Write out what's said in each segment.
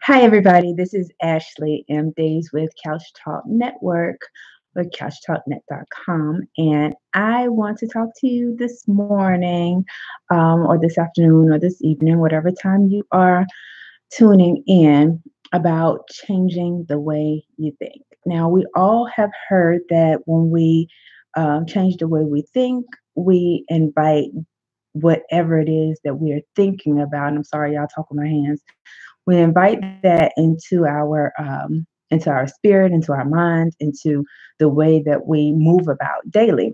Hi, everybody. This is Ashley M. Days with Couch Talk Network or couchtalknet.com. And I want to talk to you this morning, or this afternoon, or this evening, whatever time you are tuning in, about changing the way you think. Now, we all have heard that when we change the way we think, we invite whatever it is that we are thinking about. And I'm sorry, y'all, talk with my hands. We invite that into our spirit, into our mind, into the way that we move about daily.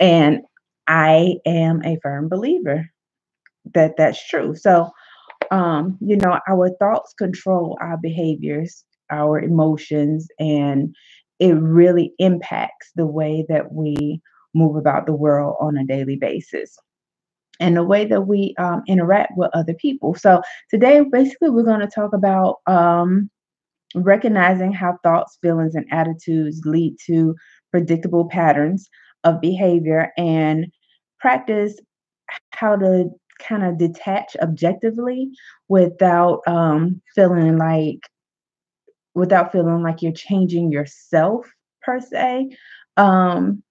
And I am a firm believer that that's true. So, our thoughts control our behaviors, our emotions, and it really impacts the way that we move about the world on a daily basis and the way that we interact with other people. So today, basically, we're going to talk about recognizing how thoughts, feelings, and attitudes lead to predictable patterns of behavior and practice how to kind of detach objectively without feeling like you're changing yourself per se. Um,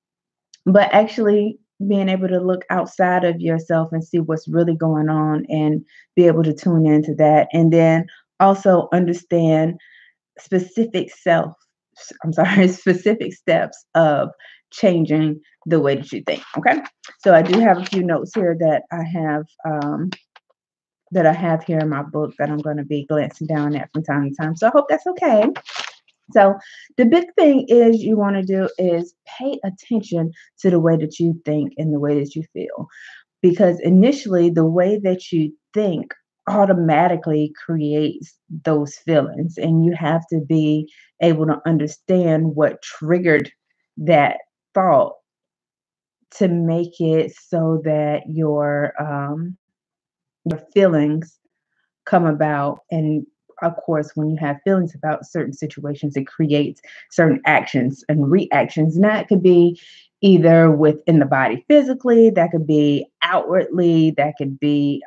but actually being able to look outside of yourself and see what's really going on and be able to tune into that, and then also understand specific self I'm sorry, specific steps of changing the way that you think. Okay, so I do have a few notes here that I have here in my book that I'm going to be glancing down at from time to time, so I hope that's okay. So the big thing is you want to do is pay attention to the way that you think and the way that you feel. Because initially, the way that you think automatically creates those feelings, and you have to be able to understand what triggered that thought to make it so that your feelings come about. And of course, when you have feelings about certain situations, it creates certain actions and reactions. And that could be either within the body physically, that could be outwardly, that could be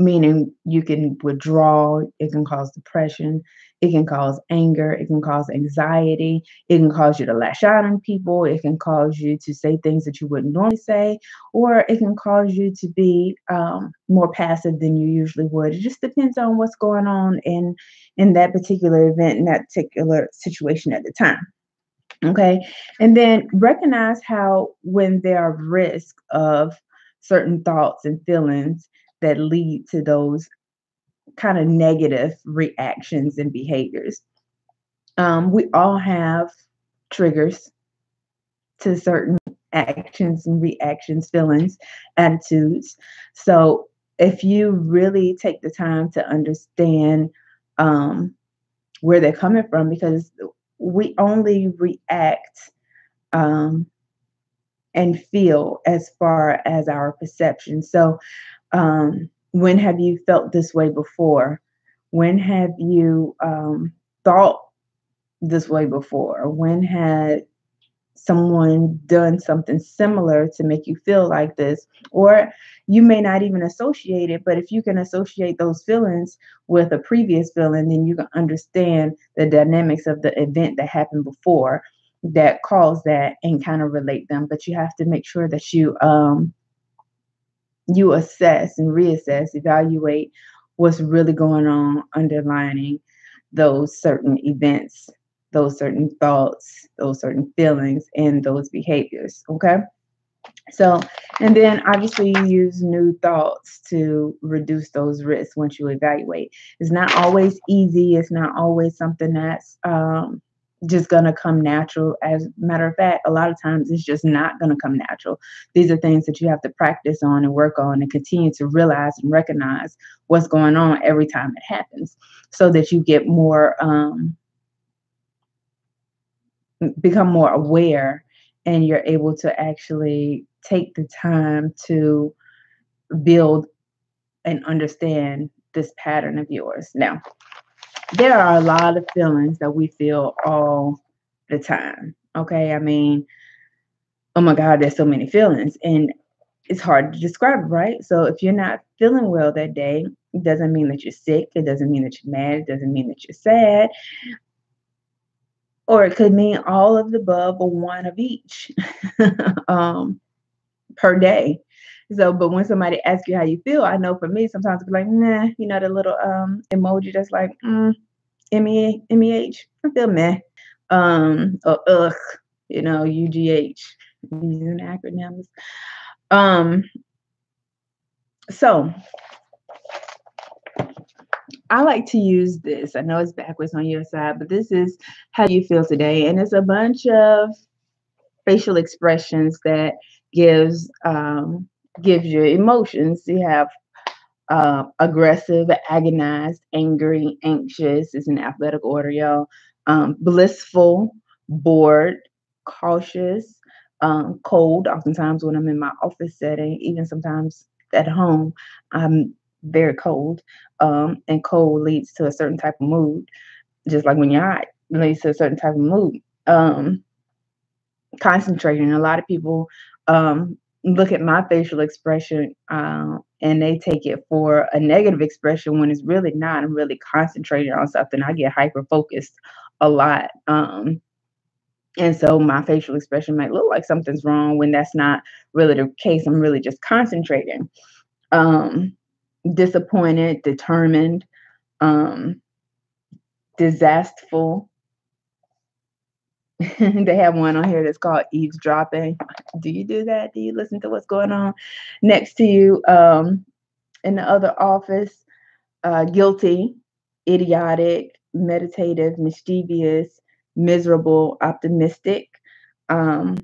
meaning you can withdraw, it can cause depression, it can cause anger, it can cause anxiety, it can cause you to lash out on people, it can cause you to say things that you wouldn't normally say, or it can cause you to be more passive than you usually would. It just depends on what's going on in that particular event, in that particular situation at the time. Okay. And then recognize how when there are risks of certain thoughts and feelings that lead to those kind of negative reactions and behaviors. We all have triggers to certain actions and reactions, feelings, attitudes. So if you really take the time to understand um, where they're coming from, because we only react um, and feel as far as our perception. So, when have you felt this way before? When have you thought this way before? When had someone done something similar to make you feel like this? Or you may not even associate it, but if you can associate those feelings with a previous feeling, then you can understand the dynamics of the event that happened before that caused that and kind of relate them. But you have to make sure that you assess and reassess, evaluate what's really going on underlining those certain events, those certain thoughts, those certain feelings, and those behaviors. Okay. So, and then obviously you use new thoughts to reduce those risks once you evaluate. It's not always easy. It's not always something that's just going to come natural. As a matter of fact, a lot of times it's just not going to come natural. These are things that you have to practice on and work on and continue to realize and recognize what's going on every time it happens so that you get become more aware, and you're able to actually take the time to build and understand this pattern of yours. Now, there are a lot of feelings that we feel all the time. Okay. I mean, oh my God, there's so many feelings and it's hard to describe, right? So if you're not feeling well that day, It doesn't mean that you're sick. It doesn't mean that you're mad. It doesn't mean that you're sad. Or it could mean all of the above or one of each um, per day. So, but when somebody asks you how you feel, I know for me, sometimes I'll be like, nah, the little emoji that's like, MEH, I feel meh. Or ugh, UGH, using acronyms. Um, so I like to use this. I know it's backwards on your side, but this is how you feel today. And it's a bunch of facial expressions that gives gives you emotions. You have aggressive, agonized, angry, anxious is in alphabetical order, y'all. Blissful, bored, cautious, cold. Oftentimes, when I'm in my office setting, even sometimes at home, I'm very cold. And cold leads to a certain type of mood, just like when you're hot, leads to a certain type of mood. Um, Concentrating. A lot of people look at my facial expression and they take it for a negative expression when it's really not. I'm really concentrating on something. I get hyper focused a lot. And so my facial expression might look like something's wrong when that's not really the case. I'm really just concentrating. Um, Disappointed, determined, um, disastful. They have one on here that's called eavesdropping. Do you do that? Do you listen to what's going on next to you in the other office? Guilty, idiotic, meditative, mischievous, miserable, optimistic, um,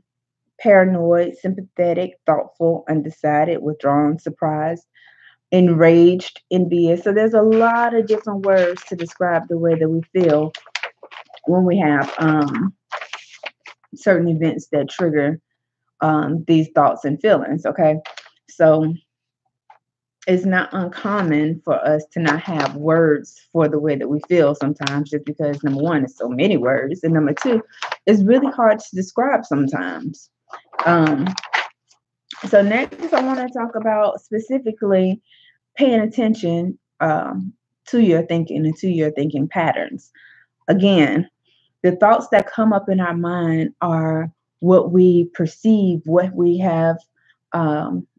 paranoid, sympathetic, thoughtful, undecided, withdrawn, surprised, enraged, envious. So there's a lot of different words to describe the way that we feel when we have certain events that trigger these thoughts and feelings. Okay. So it's not uncommon for us to not have words for the way that we feel sometimes, just because number one, there's so many words. And number two, it's really hard to describe sometimes. Um, so next, I want to talk about specifically paying attention to your thinking and to your thinking patterns. Again, the thoughts that come up in our mind are what we perceive, what we have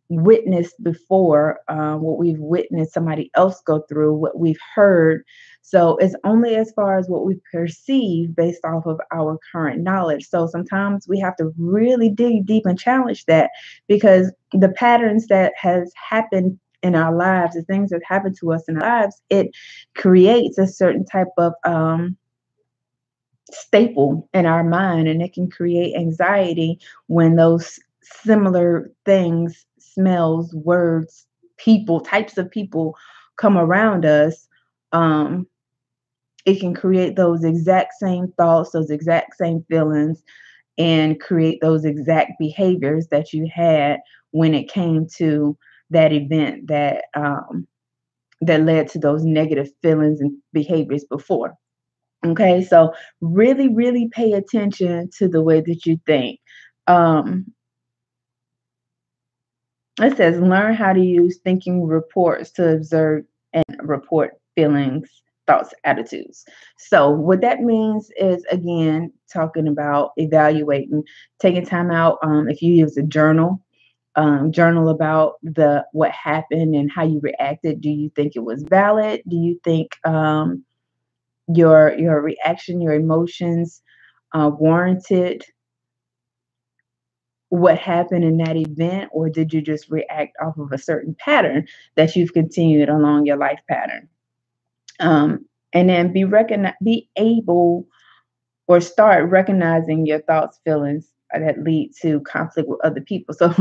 witnessed before, what we've witnessed somebody else go through, what we've heard. So it's only as far as what we perceive based off of our current knowledge. So sometimes we have to really dig deep and challenge that, because the patterns that has happened in our lives, the things that happen to us in our lives, it creates a certain type of staple in our mind, and it can create anxiety when those similar things, smells, words, people, types of people come around us. um, it can create those exact same thoughts, those exact same feelings, and create those exact behaviors that you had when it came to that event that led to those negative feelings and behaviors before. Okay, so really, really pay attention to the way that you think. Um, it says learn how to use thinking reports to observe and report feelings, thoughts, attitudes. So, what that means is, again, talking about evaluating, taking time out. If you use a journal, journal about the what happened and how you reacted. Do you think it was valid? Do you think your reaction, your emotions warranted what happened in that event, or did you just react off of a certain pattern that you've continued along your life pattern? And then be able, or start recognizing your thoughts, feelings that lead to conflict with other people. So,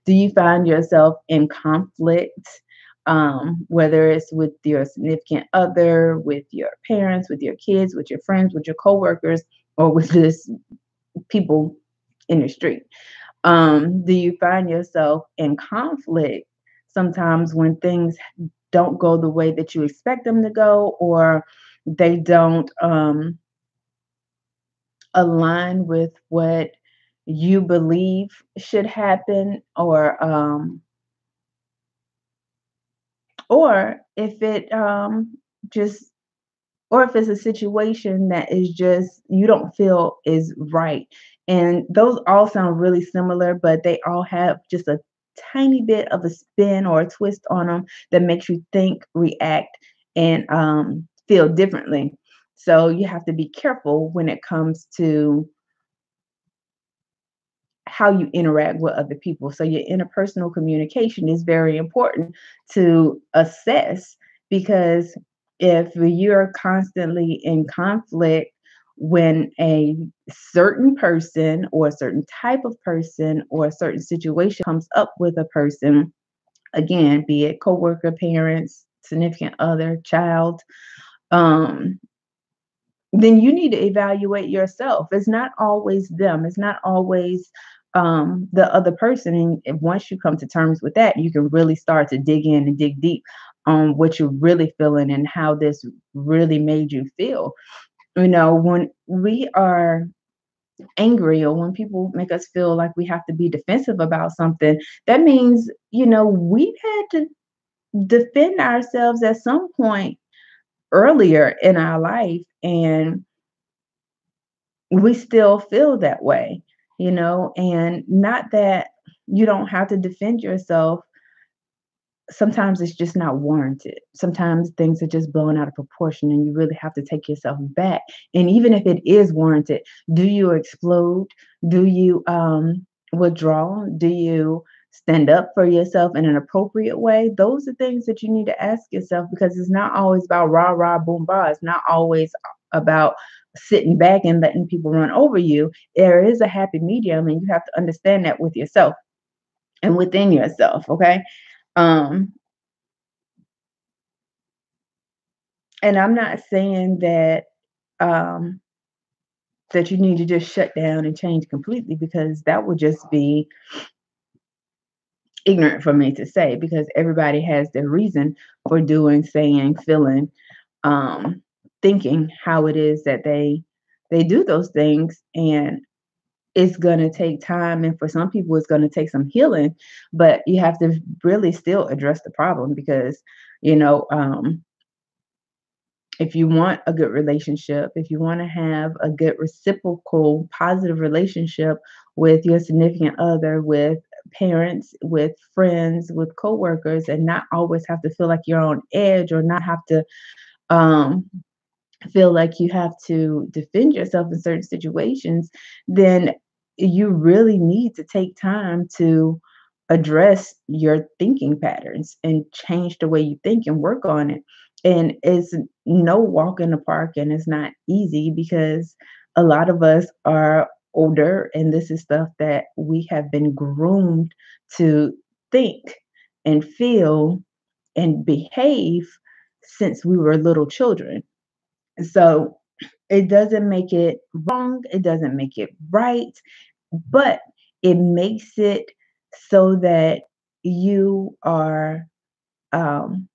do you find yourself in conflict, whether it's with your significant other, with your parents, with your kids, with your friends, with your coworkers, or with just people in the street? Do you find yourself in conflict sometimes when things don't go the way that you expect them to go, or they don't align with what you believe should happen, or if it just or if it's a situation that is just you don't feel is right. And those all sound really similar, but they all have just a tiny bit of a spin or a twist on them that makes you think, react, and feel differently. So you have to be careful when it comes to how you interact with other people. So your interpersonal communication is very important to assess, because if you're constantly in conflict when a certain person or a certain type of person or a certain situation comes up with a person, again, be it coworker, parents, significant other, child, um, then you need to evaluate yourself. It's not always them. It's not always the other person. And once you come to terms with that, you can really start to dig in and dig deep on what you're really feeling and how this really made you feel. You know, when we are angry or when people make us feel like we have to be defensive about something, that means, we've had to defend ourselves at some point earlier in our life. And we still feel that way, and not that you don't have to defend yourself. Sometimes it's just not warranted. Sometimes things are just blown out of proportion and you really have to take yourself back. And even if it is warranted, do you explode? Do you withdraw? Do you stand up for yourself in an appropriate way? Those are things that you need to ask yourself, because it's not always about rah rah boom bah. It's not always about sitting back and letting people run over you. There is a happy medium, and you have to understand that with yourself and within yourself. Okay. um And I'm not saying um, that you need to just shut down and change completely, because that would just be ignorant for me to say, because everybody has their reason for doing, saying, feeling, um, thinking how it is that they do those things. And it's going to take time, and for some people it's going to take some healing, but you have to really still address the problem, because you know um, if you want a good relationship, if you want to have a good reciprocal, positive relationship with your significant other, with parents, with friends, with coworkers, and not always have to feel like you're on edge, or not have to um, feel like you have to defend yourself in certain situations, then you really need to take time to address your thinking patterns and change the way you think and work on it. And it's no walk in the park, and it's not easy, because a lot of us are older, and this is stuff that we have been groomed to think and feel and behave since we were little children. So it doesn't make it wrong, it doesn't make it right, but it makes it so that you are um,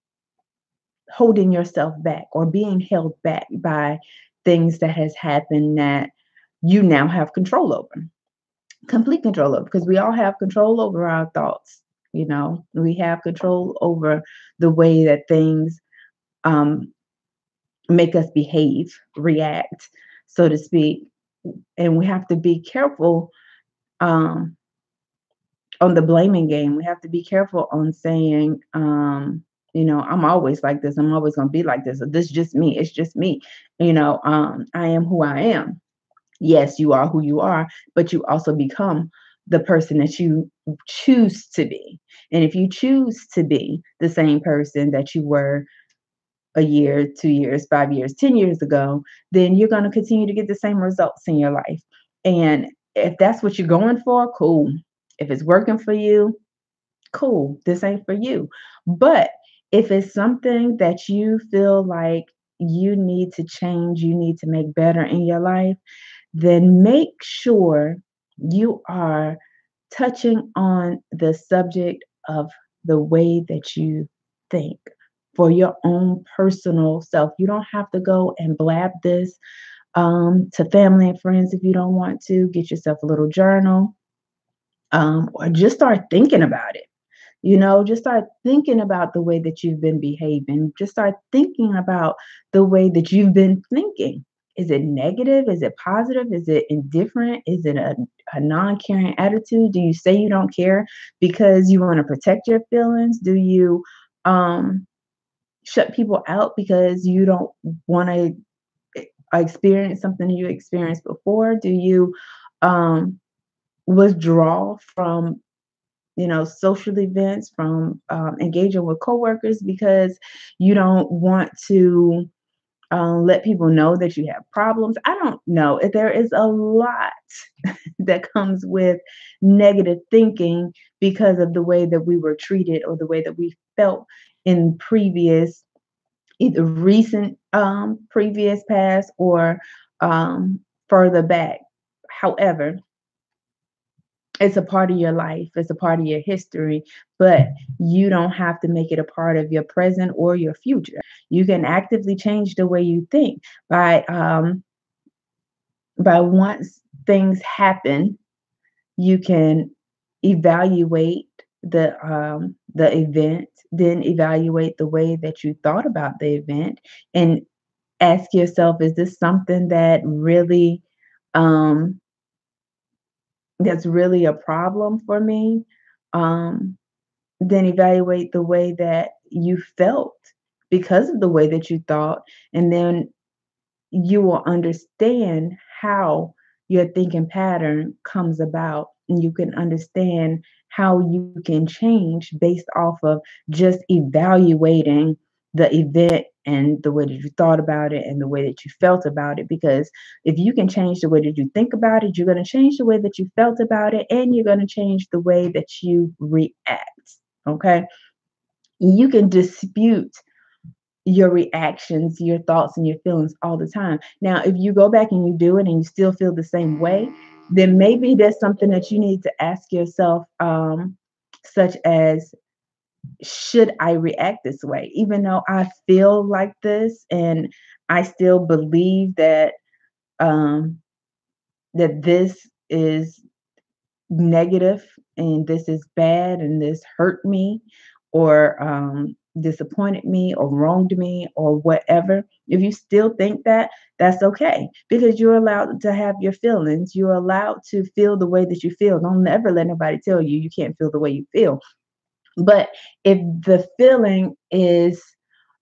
holding yourself back or being held back by things that has happened that you now have control over, complete control over, because we all have control over our thoughts. We have control over the way that things um, make us behave, react, so to speak. And we have to be careful um, on the blaming game. We have to be careful on saying, I'm always like this. I'm always going to be like this. Or this is just me. It's just me. I am who I am. Yes, you are who you are, but you also become the person that you choose to be. And if you choose to be the same person that you were a year, 2 years, 5 years, 10 years ago, then you're going to continue to get the same results in your life. And if that's what you're going for, cool. If it's working for you, cool. This ain't for you. But if it's something that you feel like you need to change, you need to make better in your life, then make sure you are touching on the subject of the way that you think for your own personal self. You don't have to go and blab this to family and friends if you don't want to. Get yourself a little journal, or just start thinking about it. Just start thinking about the way that you've been behaving. Just start thinking about the way that you've been thinking. Is it negative? Is it positive? Is it indifferent? Is it a non caring attitude? Do you say you don't care because you want to protect your feelings? Do you um, shut people out because you don't want to experience something you experienced before? Do you um, withdraw from social events, from engaging with coworkers because you don't want to let people know that you have problems? I don't know. There is a lot that comes with negative thinking because of the way that we were treated or the way that we felt in previous, either recent previous past or um, further back. However, it's a part of your life, it's a part of your history, but you don't have to make it a part of your present or your future. You can actively change the way you think by once things happen, you can evaluate the event, then evaluate the way that you thought about the event, and ask yourself, is this something um that's really a problem for me? Um, then evaluate the way that you felt because of the way that you thought, and then you will understand how your thinking pattern comes about, and you can understand how you can change based off of just evaluating the event and the way that you thought about it and the way that you felt about it. Because if you can change the way that you think about it, you're going to change the way that you felt about it, and you're going to change the way that you react. Okay, you can dispute your reactions, your thoughts, and your feelings all the time. Now, if you go back and you do it and you still feel the same way, then maybe there's something that you need to ask yourself, such as, should I react this way? Even though I feel like this and I still believe um, that this is negative and this is bad and this hurt me or disappointed me or wronged me or whatever, if you still think that, that's okay, because you're allowed to have your feelings. You're allowed to feel the way that you feel. Don't ever let nobody tell you you can't feel the way you feel. But if the feeling is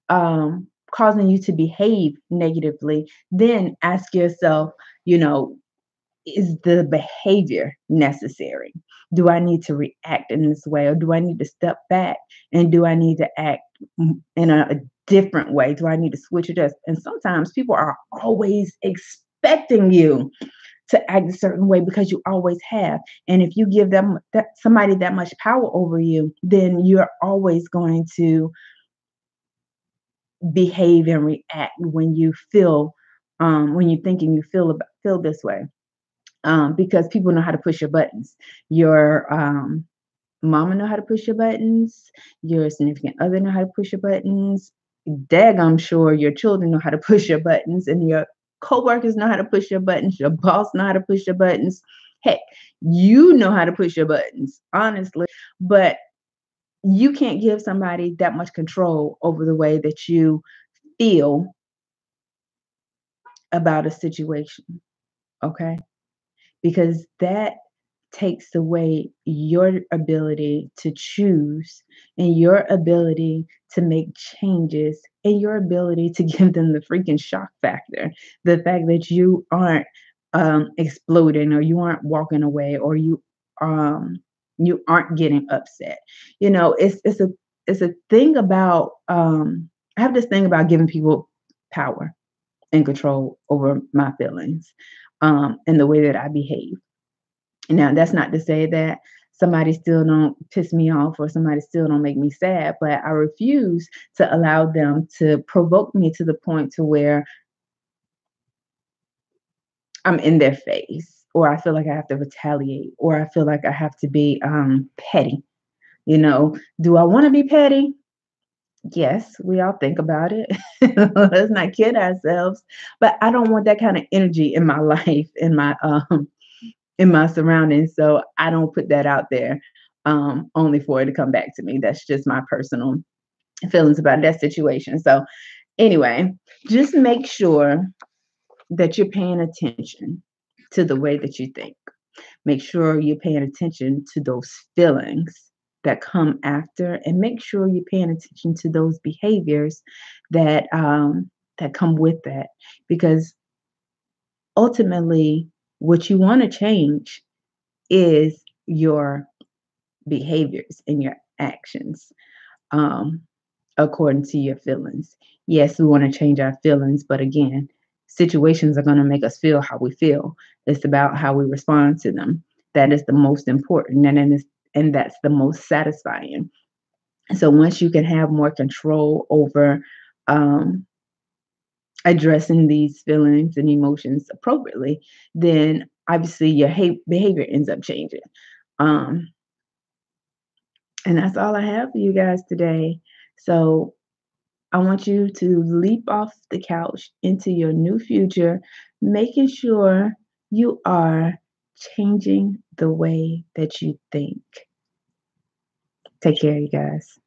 causing you to behave negatively, then ask yourself, you know, is the behavior necessary? Do I need to react in this way, or do I need to step back, and do I need to act in a different way? Do I need to switch it up? And sometimes people are always expecting you to act a certain way because you always have. And if you give them somebody that much power over you, then you're always going to behave and react when you feel when you think and you feel this way, because people know how to push your buttons. Your mama know how to push your buttons. Your significant other know how to push your buttons. Dag, I'm sure your children know how to push your buttons, and your coworkers know how to push your buttons. Your boss know how to push your buttons. Heck, you know how to push your buttons, honestly. But you can't give somebody that much control over the way that you feel about a situation. Okay, because that takes away your ability to choose and your ability to make changes and your ability to give them the freaking shock factor. The fact that you aren't exploding, or you aren't walking away, or um, you aren't getting upset. It's a thing about I have this thing about giving people power and control over my feelings, and the way that I behave. Now, that's not to say that somebody still don't piss me off or somebody still don't make me sad, but I refuse to allow them to provoke me to the point to where I'm in their face, or I feel like I have to retaliate, or I feel like I have to be petty. Do I want to be petty? Yes, we all think about it. Let's not kid ourselves. But I don't want that kind of energy in my life, in my surroundings. So I don't put that out there. only for it to come back to me. That's just my personal feelings about that situation. So, anyway, just make sure that you're paying attention to the way that you think. Make sure you're paying attention to those feelings that come after, and make sure you're paying attention to those behaviors that come with that. Because ultimately, what you want to change is your behaviors and your actions. Um, According to your feelings. Yes, we want to change our feelings, but again, situations are going to make us feel how we feel. It's about how we respond to them. That is the most important, and that's the most satisfying. So once you can have more control over um, addressing these feelings and emotions appropriately, then obviously your behavior ends up changing. Um, and that's all I have for you guys today. So I want you to leap off the couch into your new future, making sure you are changing the way that you think. Take care, you guys.